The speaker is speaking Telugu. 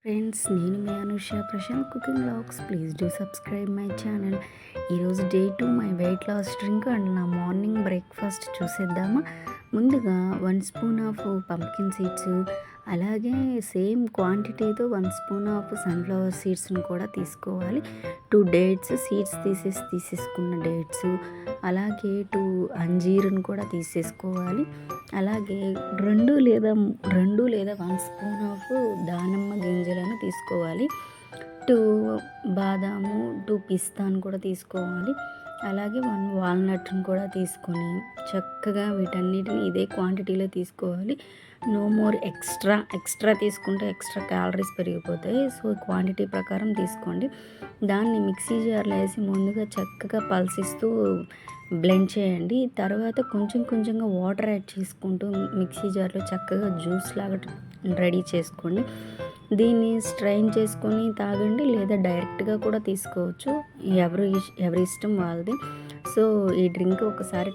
ఫ్రెండ్స్, నేను మీ Anusha Prashant cooking vlogs. Please do subscribe my channel. ఈరోజు day 2 my weight loss drink and నా మార్నింగ్ బ్రేక్ఫాస్ట్ చూసేద్దామా. ముందుగా 1 స్పూన్ ఆఫ్ పంప్కిన్ సీడ్స్, అలాగే సేమ్ క్వాంటిటీతో 1 స్పూన్ ఆఫ్ సన్ఫ్లవర్ సీడ్స్ని కూడా తీసుకోవాలి. 2 డేట్స్ సీడ్స్ తీసేసుకున్న డేట్స్, అలాగే 2 అంజీరుని కూడా తీసేసుకోవాలి. అలాగే 2 లేదా 1 స్పూన్ ఆఫ్ దానిమ్మ గింజలను తీసుకోవాలి. 2 బాదాము, 2 పిస్తాను కూడా తీసుకోవాలి. అలాగే 1 వాల్నట్ని కూడా తీసుకొని చక్కగా వీటన్నిటిని ఇదే క్వాంటిటీలో తీసుకోవాలి. నో మోర్ ఎక్స్ట్రా తీసుకుంటే ఎక్స్ట్రా క్యాలరీస్ పెరిగిపోతాయి. సో క్వాంటిటీ ప్రకారం తీసుకోండి. దాన్ని మిక్సీ జార్లో వేసి ముందుగా చక్కగా పల్సిస్తూ బ్లెండ్ చేయండి. తర్వాత కొంచెంగా వాటర్ యాడ్ చేసుకుంటూ మిక్సీ జార్లో చక్కగా జ్యూస్ లాగా రెడీ చేసుకోండి. దీన్ని స్ట్రైన్ చేసుకొని తాగండి, లేదా డైరెక్ట్గా కూడా తీసుకోవచ్చు. ఎవరి ఇష్టం వాళ్ళది. సో ఈ డ్రింక్ ఒకసారి